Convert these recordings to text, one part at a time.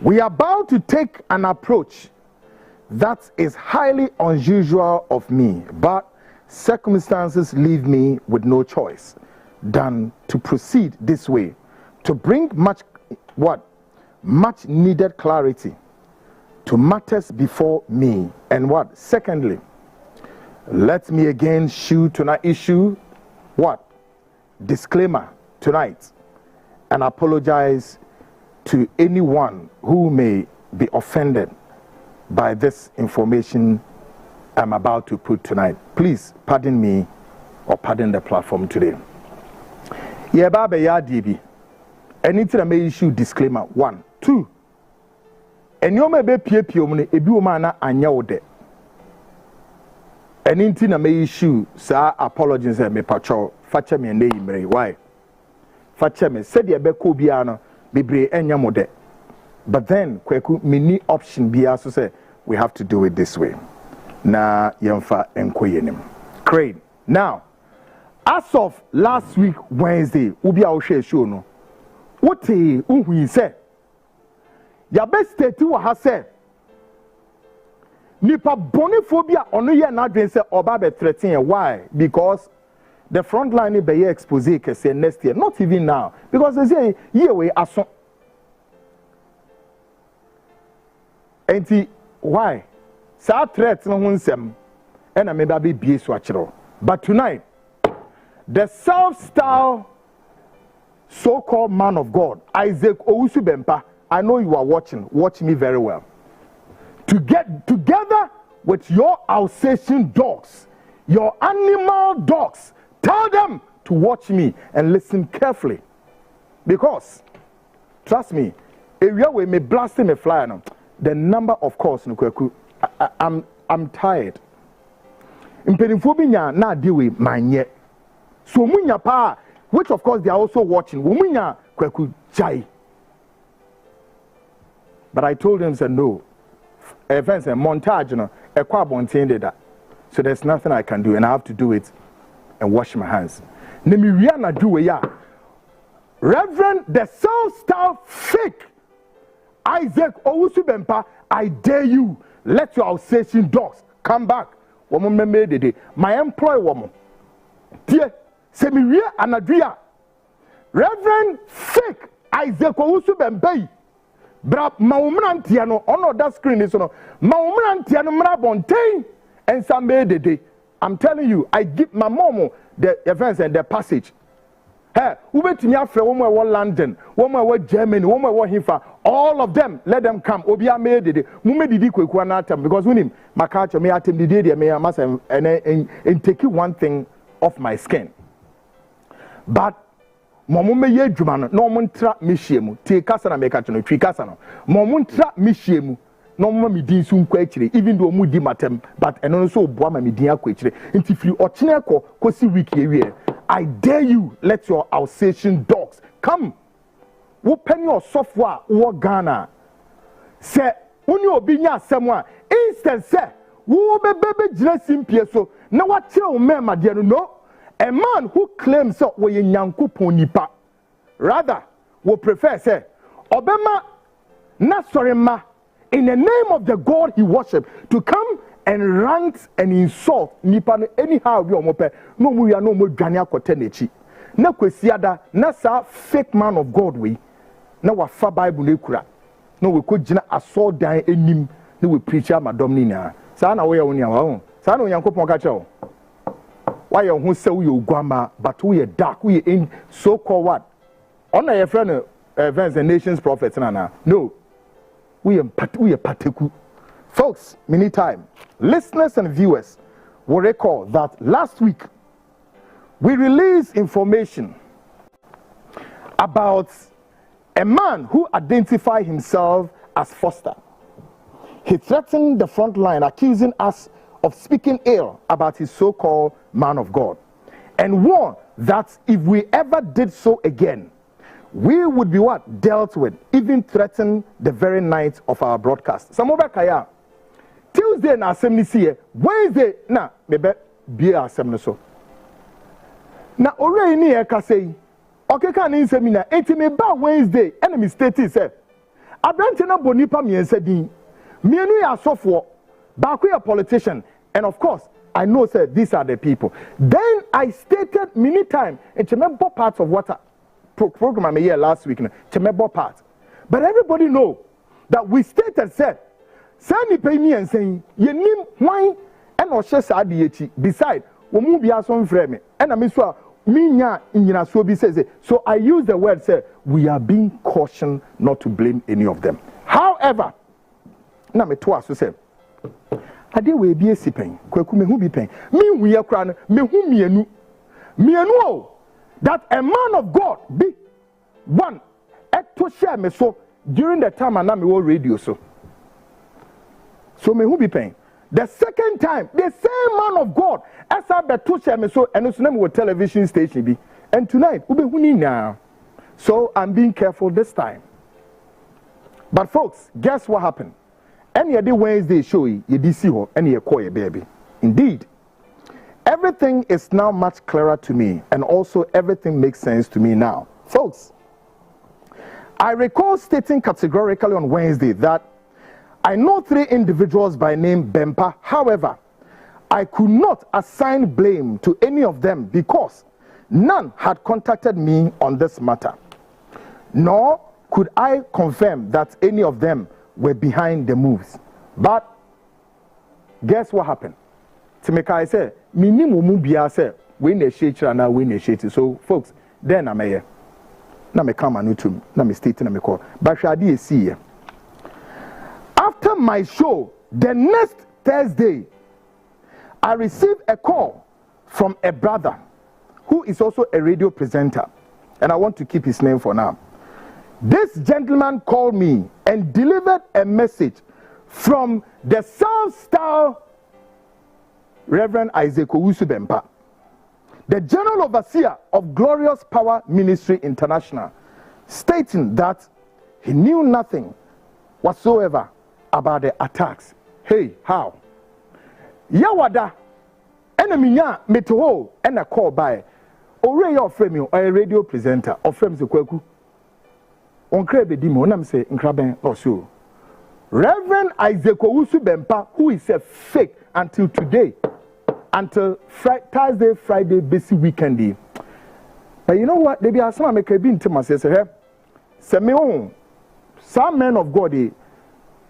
We are about to take an approach that is highly unusual of me, but circumstances leave me with no choice than to proceed this way to bring much needed clarity to matters before me. And what? Secondly, let me again issue disclaimer tonight and apologize to anyone who may be offended by this information I'm about to put tonight. Please pardon me or pardon the platform today. Yeah, Baba ya DB. Anything I may issue disclaimer. 1, 2. And you may be PPO ebi umana anya ode. Anything I may issue sa apologies me patrol fache me ne imre. Why? Fache me said ya be ko biano bebre enya mode. But then Kwaku mini option bia so say we have to do it this way. Na yemfa enkoyenim. Great. Now, as of last week Wednesday, ubi a ohwe show no. Wote uhu say ya be state wa ha say nipa boniphobia ono ye na dwen say oba be threaten. Why? Because the front line be ye expose say next year, not even now, because they say year we aso. Enti why? Sa threat no hunsem and I may be BS swatchero. But tonight, the self-styled so-called man of God, Owusu Bempah, I know you are watching. Watch me very well. To get together with your Alsatian dogs, your animal dogs, tell them to watch me and listen carefully. Because, trust me, area where me blasting me fly now. The number of calls, I'm tired. Impedimphobia na deal with manye. So munya pa, which of course they are also watching. Munya Kwaku jai. But I told them, said no. Events and montage, you know, that. So there's nothing I can do, and I have to do it and wash my hands. Nemiriana do ya. Reverend, the self-styled fake Isaac Owusu Bempah, I dare you, let your Alsatian dogs come back. Woman made the day. My employee woman. Dear, Semiria Anadria. Reverend fake Isaac Owusu Bempah. Bra Maumantiano, on that screen is on Maumantiano Marabontain and some made the day. I'm telling you, I give my mom the events and the passage. Hey, who went to me after one more London, one more Germany, one more Hifa, all of them, let them come. Obia made it. Mume didi kwekwana because when him makacho me atem didi me must and take one thing off my skin. But momume ye dwuma no montra mehiemu. Tie kasa na meka no twi kasa no. Momuntra mehiemu. No mo me din su nkwa akire even though mu di matem but eno no so oboa ma me din akwa akire. Nti firi ochine kosi week ewie. I dare you, let your Alsatian dogs come. Wo penny or software wo Ghana. Say, uni obi nya asem a instant say, wo be dressing pieso. Na wa kire o mema de no. A man who claims so we Nyankopon nipa. Rather, wo prefer say, obema na sorry ma in the name of the God he worship to come and rant and insult nipa anyhow we omope no mu ya no mo dwane akote nechi na kwesiada na sa fake man of God we na wa fa bible na kura na we ko gina asodan enim na we preach amadom ni na sa na we ya woni awo sa na Onyankopon ka chewo why you hu se we ogwama but we dark we in so called what on your friend events and nations prophets na no we pateku. Folks, many time, listeners and viewers will recall that last week we released information about a man who identified himself as Foster. He threatened the front line, accusing us of speaking ill about his so-called man of God, and warned that if we ever did so again, we would be dealt with, even threatened the very night of our broadcast. Samoba Kaya. Tuesday na Asem ni siye, Wednesday na mebe biye Asem no so. Na ore ni e ka sei. Okeka ni nsemi na enti me ba Wednesday ene mi state say abrante na bonipa miensa din mienu ya asofo baako ya politician, and of course I know say these are the people. Then I stated many times in Chemebo parts of what program I here last week, Chemebo part. But everybody know that we stated said, Sani pay me and saying, ye nim wine and or share sadi beside womu be asom frame. And I mean so minya inyina so be says it. So I use the word say we are being cautioned not to blame any of them. However, na me to aso say ade we bi esipen Kwaku me hu bi pen me hu ye kra no me hu mienu o that a man of God be one to share me so during the time and me radio so me hu bi pen. The second time the same man of God as I be to share me so and so na me television station be, and tonight we be hu ni now. So I'm being careful this time. But folks, guess what happened? Any other Wednesday show you DC ho any call baby. Indeed, everything is now much clearer to me, and also everything makes sense to me now. Folks, I recall stating categorically on Wednesday that I know 3 individuals by name Bempah. However, I could not assign blame to any of them because none had contacted me on this matter. Nor could I confirm that any of them were behind the moves. But guess what happened? To make I say, minimum bia say we ne share na we ne share. So folks, then I'm here. Na me come anutum, na me state na me call. But shadi e see. After my show, the next Thursday, I received a call from a brother who is also a radio presenter, and I want to keep his name for now. This gentleman called me and delivered a message from the South Star Reverend Owusu Bempah, the General Overseer of Glorious Power Ministry International, stating that he knew nothing whatsoever about the attacks. Hey, how? Yawada, eneminya meto and a call by Ore of Frame, a radio presenter of Frame Kwaku. On Krebe Dimo, I'm saying, Nkraben also. Reverend Owusu Bempah, who is a fake until today, until Thursday, Friday, basic weekend. But you know what? They be asking me to be in Timothy. Say me on some men of God.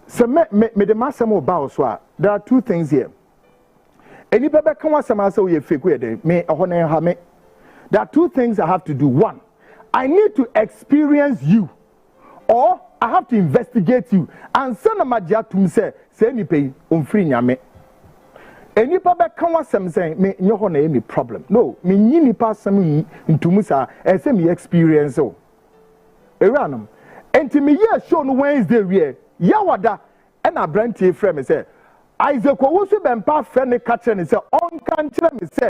Say me the master mo bow so. There are 2 things here. Any baby can want some answer we fake we me ahone ha me. There are 2 things I have to do. 1, I need to experience you, or I have to investigate you. And send a magia to say any pay on free nyame. Any baby can want some say me nyoho any problem. No, me ni pass some into musa and say me experience so. Eranum. Enti me year show no Wednesday we yawada and a brandy frame say Owusu Bempah friend catch and say on can tell me say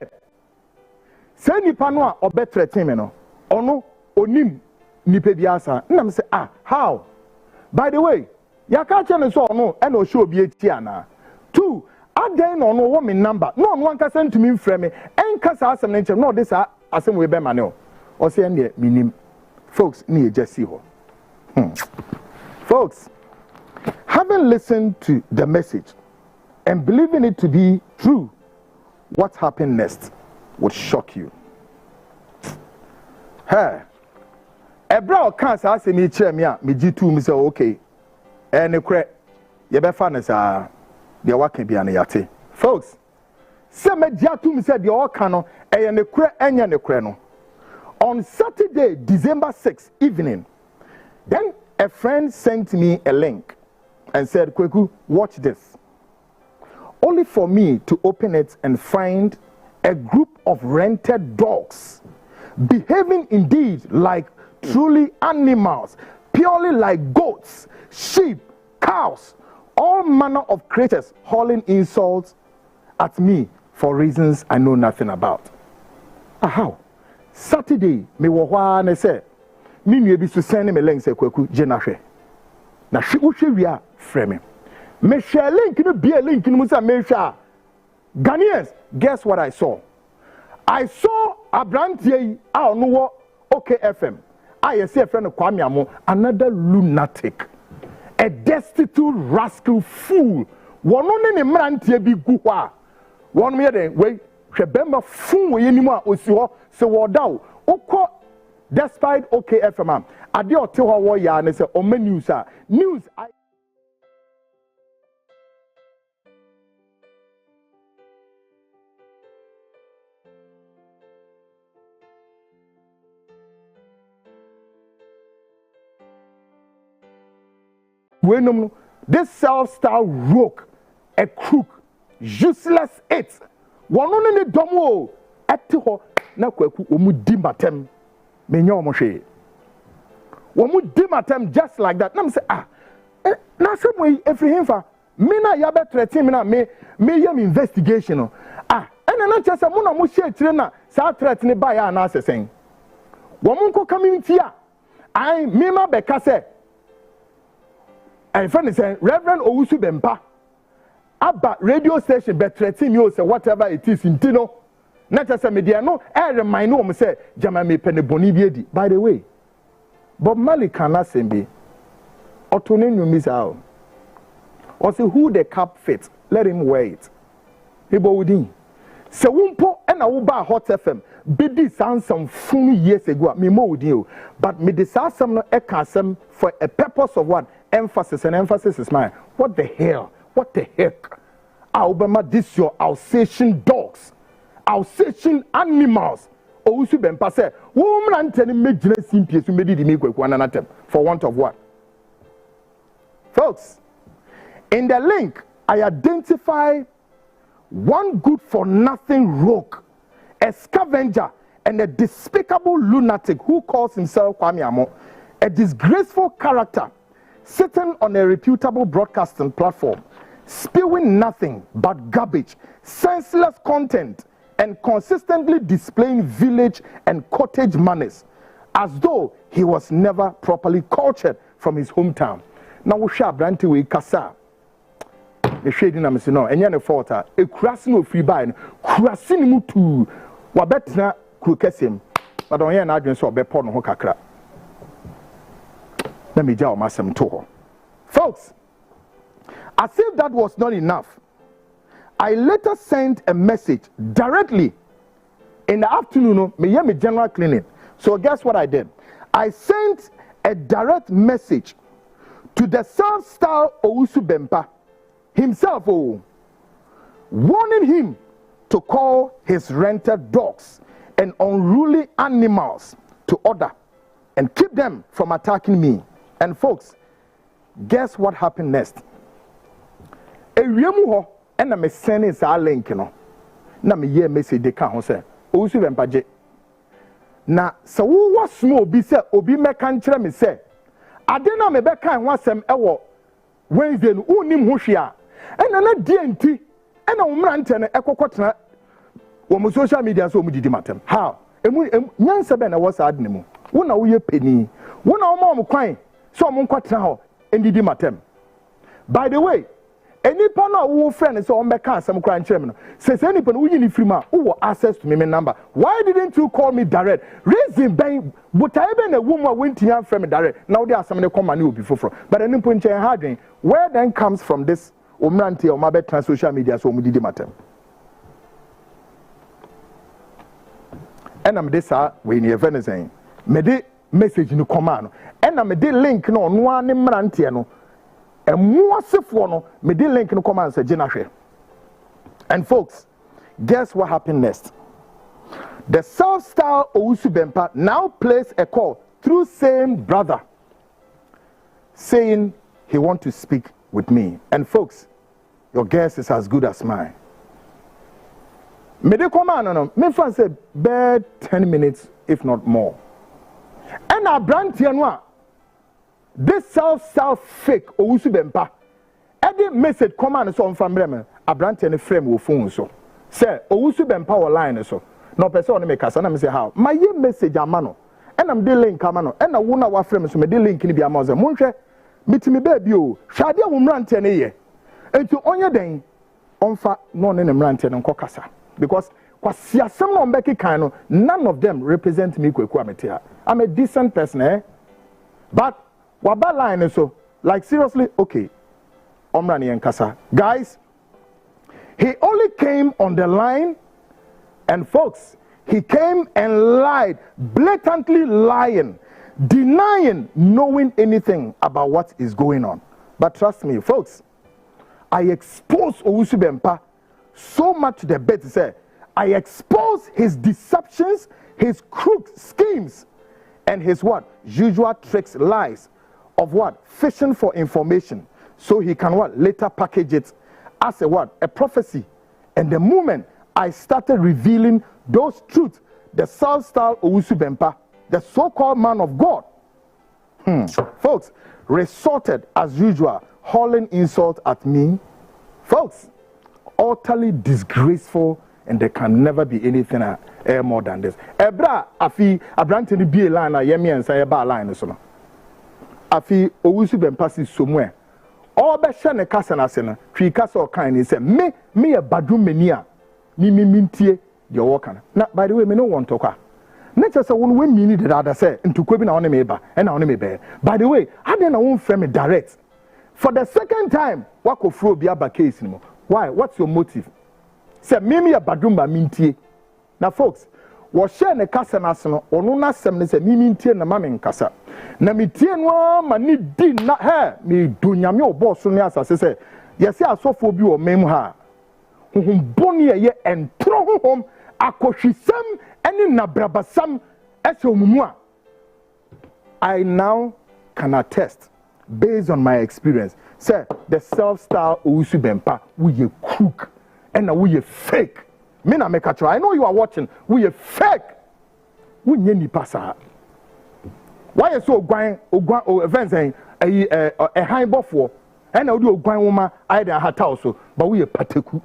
say nipa no a obetre team no ono onim nipa biasa na say how? By the way, ya catch and so no and o show bi eti ana 2 adan no wo me number no one can send to me frame me en kasa asem na nche no this asem we be ma no o say en minim. Folks, ni just see ho. Folks, having listened to the message and believing it to be true, what happened next would shock you. Hey, a bro can't ask me chair me up, me G2 me say okay. And the crack, you be fan as the working be an yate. Folks, say me G2 me said the all cano, and the crack and the crano. On Saturday, December 6th evening, then a friend sent me a link and said, Kwaku, watch this. Only for me to open it and find a group of rented dogs behaving indeed like truly animals, purely like goats, sheep, cows, all manner of creatures hurling insults at me for reasons I know nothing about. How? Saturday, me wo hwa na say me nua bi so send me link say Kwaku je na hwe na hwe wo hwe wi a frame me share link no be a link no say me hwe Ghanaians, guess what I saw? I saw a brand here out no OK FM. I see a friend of Kwame Amoh, another lunatic. a destitute rascal fool. One on any man to be good. One minute, wait, Bempah fool anymore, Owusu, so what down. Oko, despite OKFM, I do tell her what ya and say, oh, news, news. This self-styled rogue, a crook, useless it. One on the domo at ho na Kwaku omu di matem. Menya omo hwe. Omu di matem just like that. Nam say na some way every him fa me na ya be threaten me na me yam investigation no. Ena na chese mo na mo hye kire na sa threaten ba ya na asesen. Wo mo nko community a me ma be ka say and friend is saying, Reverend Owusu Bempah, Abba radio station, but threatening you say whatever it is in Tino. Not as a media, no, I remind you, say, Jamame Peneboni. By the way, Bob Marley cannot send me. Autonomy you miss out. Or say who the cap fits, let him wear it. He bowed so Wumpo and a Uba Hot FM. Bidi sound some few years ago, me more with you. But me decide some ekasem for a purpose of what? Emphasis, and emphasis is mine. What the hell? What the heck? Obama, this your Alsatian dogs, Alsatian animals. Owusu Bempah said, woman and telling me generous simpies who made it make one another for want of what? Folks, in the link, I identify one good for nothing rogue, a scavenger, and a despicable lunatic who calls himself Kwame Amoh, a disgraceful character sitting on a reputable broadcasting platform, spewing nothing but garbage, senseless content, and consistently displaying village and cottage manners, as though he was never properly cultured from his hometown. Now we shall brandy we kasa. The shading na misi no. Enya ne fault a kurasi no free buy no. Kurasi ni mutu. Wabetina kurukesem. But on here na adwen so obepo no ho kakra. Let me jaw masem to her. Folks, as if that was not enough, I later sent a message directly in the afternoon. Me general clinic. So guess what I did? I sent a direct message to the self-styled Owusu Bempah himself, warning him to call his rented dogs and unruly animals to order and keep them from attacking me. And folks, guess what happened next? Ewiemu ho na me send is a link no. Na me hear message dey kan ho say Owusu Bempah je. Na so wo wasmo obi say obi meka nkyere me say ade na me be kan ho asem ewo Wednesday no unim ho hwe a ena na die nti ena wo mrante no ekokotena wo social media so omudidi matem. How? Nyansa be na wo sa adne mu. Wo na wo ye peni. Wo na wo ma kwan so mo nkotena ho endidi matem. By the way, any partner who friend so on back some crying chairman says any person who you free man who access to me number. Why didn't you call me direct? Reason being, but I even a woman went to your friend direct. Now there are some come and you before. But any point harding, where then comes from this Omranti or my trans social media so we did matter. And I'm this when you have anything. Me de message no command. And I'm de link no one mranti no. And more no me the link no come and say Jinahwe. And folks, guess what happened next? The self-styled Owusu Bempah now plays a call through same brother saying he want to speak with me. And folks, your guess is as good as mine. Me the command no me fan say bed 10 minutes if not more. And our brand here this self-fake Owusu Bempah. Every message command so on from Bremen. A brand any frame will phone so. Say Owusu Bempah or line so. No person on make us and I say how. My message amano. And I'm the link amano. And I wona wa frame so me the link ni bi amaze. Monhwe meet me baby o. Shade a wumrante ne ye. Enti onye den onfa no ne mrante ne nkokasa. Because kwasiasem no mbeki kan no none of them represent me Kwaku ametia. I'm a decent person But waba line so Like seriously, okay. Omrani and Kasa. Guys, he only came on the line, and folks, he came and lied, blatantly lying, denying knowing anything about what is going on. But trust me, folks, I exposed Owusu Bempah so much the better. Say, I exposed his deceptions, his crooked schemes, and his what? Usual tricks, lies of what? Fishing for information. So he can what? Later package it as a what? A prophecy. And the moment I started revealing those truths, the self-styled Owusu Bempah, the so-called man of God, folks, resorted as usual, hurling insult at me. Folks, utterly disgraceful, and there can never be anything more than this. Ebra afi abrante be a line yemi and say ba line so. Afi Owusu Bempah si somewhere. All be share ne kasa na se na, twi kasa o kan ni say me a badum mani a me mintie your work na. By the way, me no want to kwa. Nature say won we mean the other say ntukwa bi na one me ba and na one me be. By the way, I dey na won frame me direct. For the second time, wako fro bi aba case ni mo. Why? What's your motive? Say me a badum ba mintie. Now folks, what share ne kasa na se no, ono na sem ne say me mintie na ma me nkasa. Na me tie no ma ni di na he me do nyame obo so ne asase say yesi asofo bi o mem ha. Honhom boni ye entro honhom akohwisam ene nabrabasam ese omumu a. I now can attest based on my experience, say the self-styled Owusu Bempah, we a crook and we a fake. Me na make a try. I know you are watching. We a fake. We nyeni pasa. Why you so going events a high buffalo and I do going woman either hat also, but we a pateku.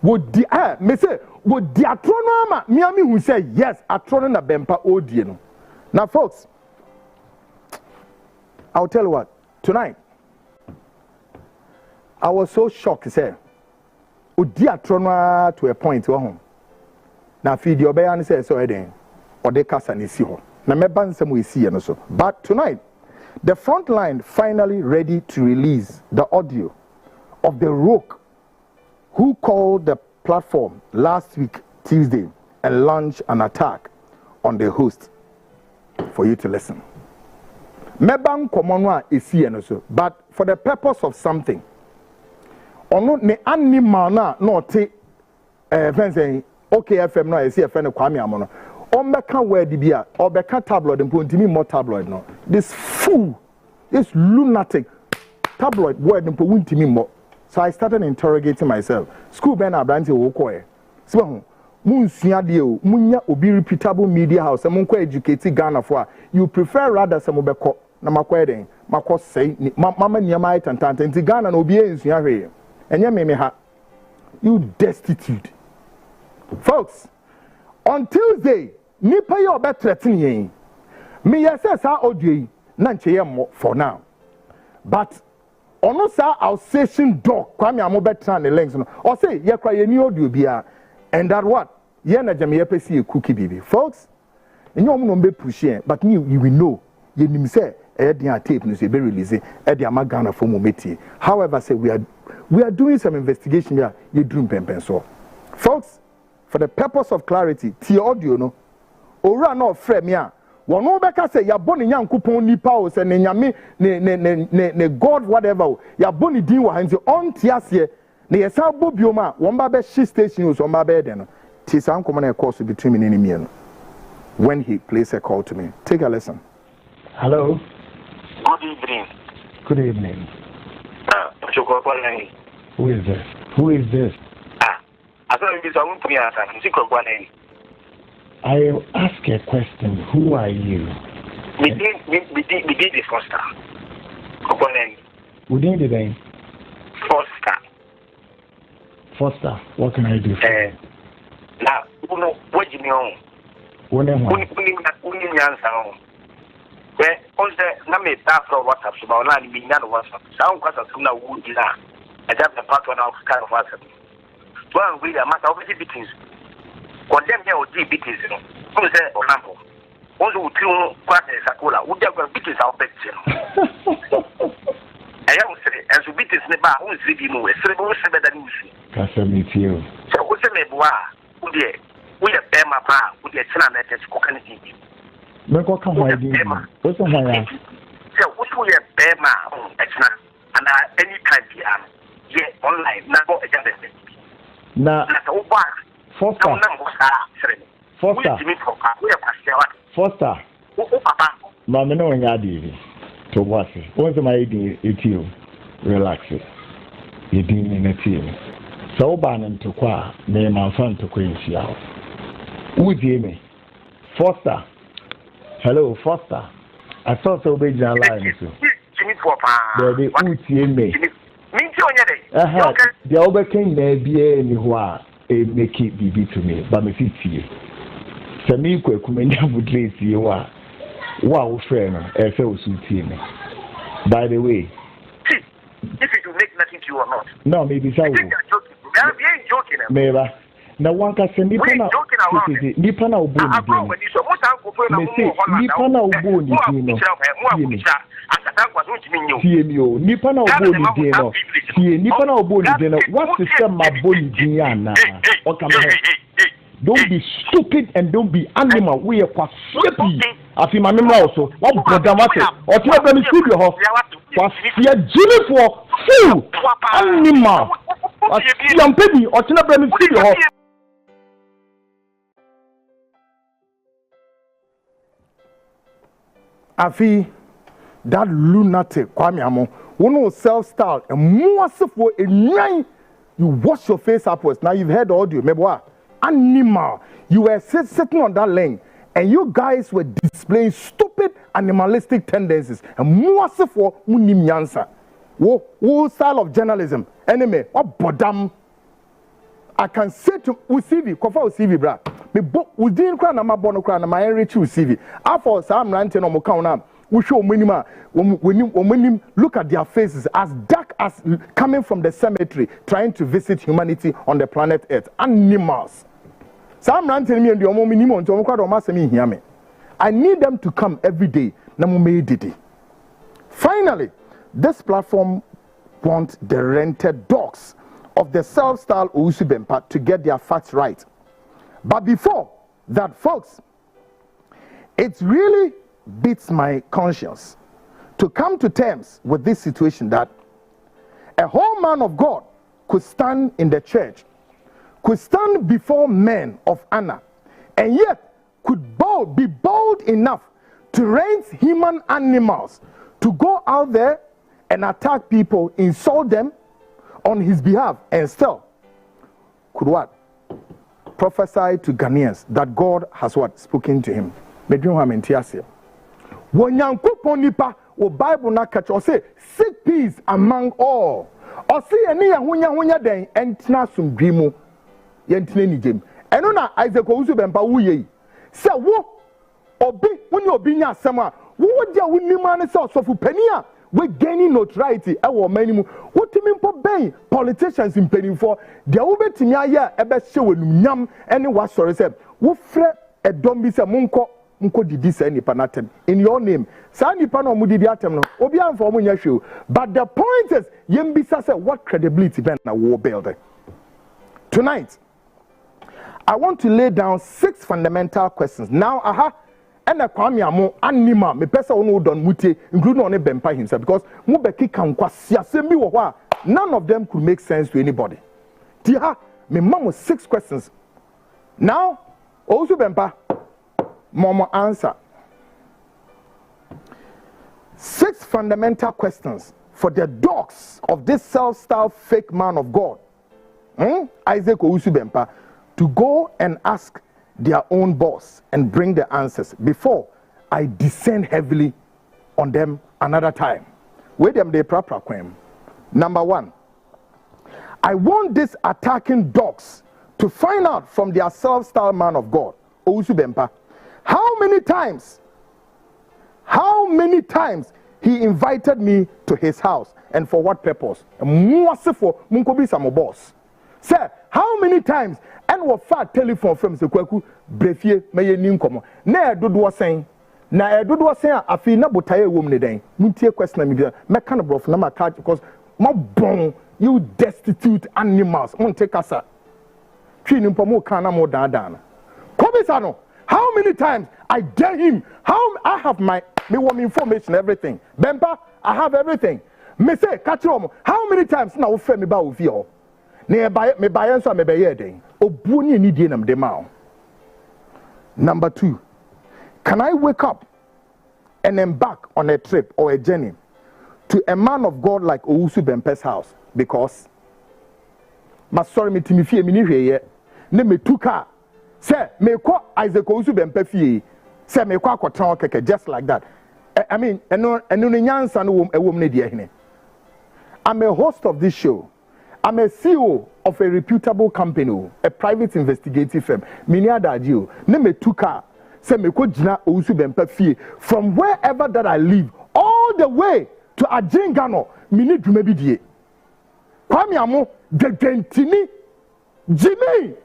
Would the me say would the atronoma Miami who say yes, atronon na Bempah odieno. Now folks, I'll tell you what, tonight, I was so shocked, say, Odi atrona to a point, now feed your bayan says so then, or they cast an issue. Now, my bansam we see and so. But tonight, the front line finally ready to release the audio of the rogue who called the platform last week, Tuesday, and launched an attack on the host for you to listen. Meban komonwa esi eno so, but for the purpose of something. Ono ne animal na no te fence okay FM no esi FM no Kwame Amoh no. Ombeka word bia, obeka tabloid mpo ntimi more tabloid no. This fool, this lunatic tabloid word mpo ntimi more. So I started interrogating myself. School ben abranti wo koe. So munsua de o, munya obi reputable media house, munko educate Ghana for. You prefer rather some obeko na makweden makwo sei mama niama itantanta nti Ghana na obi ensua hwe enye meme ha. You destitute folks. On Tuesday nipa ye obetretin yen me yesa sa audio yi na ncheye mo for now, but ono sa Alsatian dog Kwame Amoh betra ne links no o say ye kwa ye ni audio bia and that what ye na jam ye pesi e cookie bibi folks enye omo no be push here, but you will know ye nim say tape no say be release e dey amagana for momentie. However, say we are doing some investigation here. You dream pempen so folks, for the purpose of clarity, ti audio no owura no frame me a wono beka say ya boni nyankopon nipa o say ne nyame ne God whatever ya boni din wa hanzi on tiase ne yesa bobioma won ba be shi station so won ba be den no ti san komo na course between me and me no when he placed a call to me. Take a listen. Hello. Good evening. Good evening. Who is this? Who is this? I ask a question. Who are you? We did the Foster. We did the name? Foster. What can I do for you? Now, what do you know? What do you want? On the number of WhatsApp, so now we know WhatsApp. Sound because of now would be that. I have the part one of kind of WhatsApp. Well, we are matter of beatings. Condemn here or beatings, you know. Who is there, for example? Also, two classes, Sakola, would have got beatings out there. ba who is reading more cerebral than you. Casamity. So what's a meboa? Who dear? We have Bempah pa, who dear China letters cocaine. Meko come my Bempah. What's on my so what we have Bempah and any kind of yet online now again. Now Foster. Foster. Mama no ngadi. To what? What's my idea? Relax it. You didn't in a team. So ban to qua, name my son to Queen Xiao. Who me? Foster. Hello, Foster. I saw so big line. Jimmy Papa. Baby, who me? The overcame may be anywhere. A make it be to me, but me fit you. Sami Kumenya would raise you are. Wow, friend, I feel so team. By the way, if it will make nothing to you or not. No, maybe so. You're joking. Maybe. Now one can say Nipana Ubuni. Nipana Ubuni. Nipana Ubuni. What's the same my boni Diana? Don't be stupid and don't be animal. We are quite sleepy. I feel my memory also. What programmatic? Or tell them to your house. Was fear Jimmy for fool animal. Was young baby or tell them to your house. Afi that lunatic Kwame Amoh, who knows self-style and more for a nine. You wash your face upwards. Now you've heard the audio. Maybe what? Animal. You were sitting on that lane and you guys were displaying stupid animalistic tendencies. And more for unim yansa. What style of journalism? Enemy, what bodam? I can say to Usivi, Kofa Usivi, bra. Me book within crown, I'm a bono crown, I'm a rich Usivi. After some ranting on Mokana, we show minima when look at their faces as dark as coming from the cemetery, trying to visit humanity on the planet Earth. Animals. Some ranting me and the Omo minimum to Omasemi hear me. I need them to come every day. Namume Didi. Finally, this platform wants the rented dogs of the self-styled Owusu Bempah to get their facts right. But before that, folks, it really beats my conscience to come to terms with this situation that a whole man of God could stand in the church, could stand before men of Annan, and yet could be bold enough to raise human animals to go out there and attack people, insult them on his behalf, and still could what? Prophesy to Ghanaians that God has what? Spoken to him. Wonyankopon nipa o Bible na catch or say seek peace among all. Or see any hunya den entina sumdwimu yentina ni gem. Eno na Isaac Owusu Bempah wuye. Say wo obi woni obi nya asem a wo dia wonima ne say osofu pani a we gaining notoriety e wo manimu. Wotimi mpo ben politicians impenifo dia wo betimi aye e be hye wonum nyam ene wa sori say wo frɛ edom bi say Mko didi say nipa natem in your name. Sa nipa no mudidi atem no. Obi amfo mo nya hwe. But the point is, yembisa say what credibility ben na war building. Tonight, I want to lay down 6 fundamental questions. Now, and Kwame Amoh anima me pesa ono don mutie, including on Bempah himself, because mu beki kan kwasi asem bi wo ho a none of them could make sense to anybody. Tia, me mamo 6 questions. Now, Owusu Bempah Momo answer 6 fundamental questions for the dogs of this self-styled fake man of God, Isaac Owusu Bempah, to go and ask their own boss and bring the answers before I descend heavily on them another time. Wait them they proper claim. Number 1, I want these attacking dogs to find out from their self-styled man of God, Owusu Bempah, how many times he invited me to his house and for what purpose? Boss. Sir, how many times and what fat telephone from the Kwaku brefie meye ninkomo na dodo saying na dodo saying afi na botaye wom ne den muntie question me kind of brof na maka because mo bon you destitute animals mon take asa twi nimpo mo kana mo dan Kobisano, how many times I dare him? How I have my information, everything. Bempah, I have everything. Me say, catch you. How many times now we me ba ufio? Ne buy me buy so me buy den. Obuni ni die nam demao. Number 2, can I wake up and embark on a trip or a journey to a man of God like Owusu Bempah's house? Because my sorry me timifie me ni hweye ne me tuka. Say, me ko Isaac Owusu Bempah fie. Say me ko akotran keke just like that. I mean, eno nyansa no ewom ne de hene. I'm a host of this show. I'm a CEO of a reputable company, a private investigative firm. Mini adagio. Ne me tuka. Say me ko jina Owusu Bempah fie from wherever that I live all the way to Ajingano. Mini dwuma bi die. Kwame Amoh de Jimmy.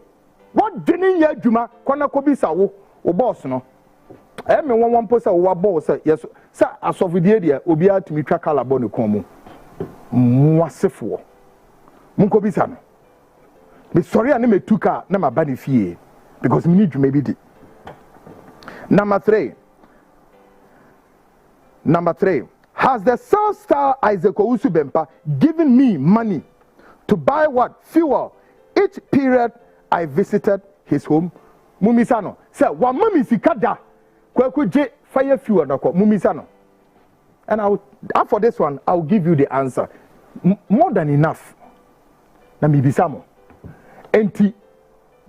What didn't you do? Kona kobi sa wo boss no. Me one post wo boss yes. Sa asofidie dia obi atumi twa kalabo ne kon mu. Mwasefo. Mun kobi sa no. Be sorry ani me tuka na ma ba ne fie because me need dwuma bi di. Number 3. Has the self-styled Isaac Owusu Bempah given me money to buy what? Fuel each period I visited his home? Mumisano. Say, wa mami sikada. Kwaku je fire fuel na ko. Mumisano. And after this one, I'll give you the answer. More than enough. Na mibisamo. Enti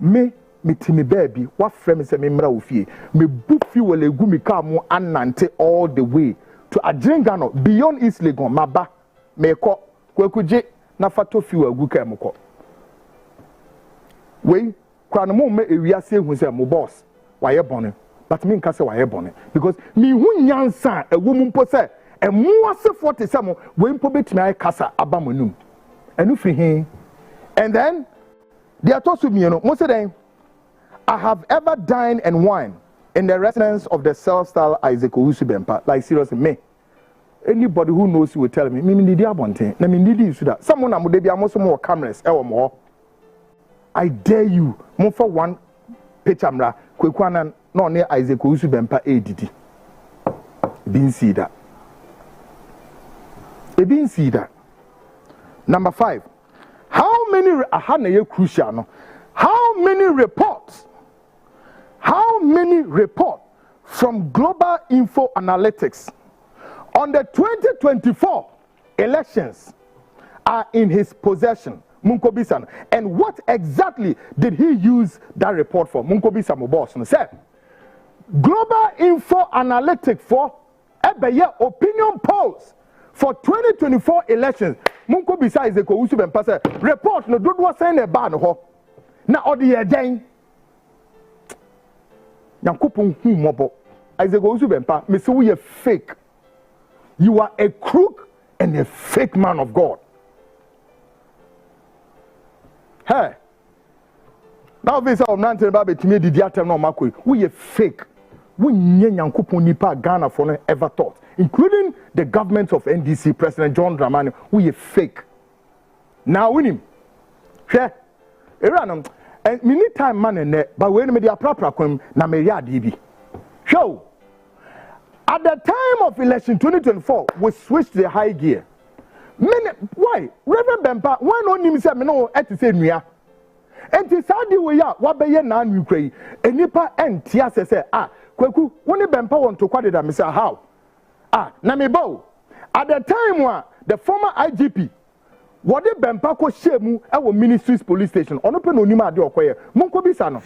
me timi baby. What friend say me mra ofie. Me bu fuel egu mi ka mo Annan all the way to Ajingano beyond East Legon. Maba me ko kwaku je na fato fuel egu ka mo ko. We kwa no mo me ewiase hu se mo boss waye bone but me nka se waye bone because me hu nyansa ewo mu mpo se emu ase 40 se mo we mpo betimi ay kasa abamonum enu free hin. And then they are told to me, mo say then I have ever dined and wine in the residence of the self-styled Isaac Owusu Bempah. Like seriously, me anybody who knows you will tell me need abonten na me need you that someone am dey be amoso mo cameras e wo mo. I dare you, mo for one picture mra Kwaku Annan no ne Isaac Owusu Bempah edidi. Bin see that. Number 5. How many crucial no? How many reports from Global Info Analytics on the 2024 elections are in his possession? Munkobisan. And what exactly did he use that report for? Munkobisan boss said Global Info Analytics for opinion polls for 2024 elections. Munkobisa is a Owusu Bempah report no do what saying a ban ho. Na odi eden. Yankopon hu mobo. Isaac Owusu Bempah, me say we are fake. You are a crook and a fake man of God. Hey, now this of Nantes Baby to me, the diatem no makwe. We are fake. We nyankopon nipa Ghana for no ever thought, including the government of NDC, President John Dramani. We are fake. Now win him. Share. Iranum. And me need time man and net, but when me dia proper kwem na me ya DB. Show. At the time of election 2024, we switched the high gear. Why? Reverend Bempah, why no him say me no et say nua. Enti sadi we ya wa be ye na anu krai. Enipa enti ase say Kwaku, when Bempah want to kwade da me say how? Na me bow. At the time one, the former IGP what the Bempah ko share mu e wo ministries police station. Ono pe no nima ade okoye. Munko bisa no.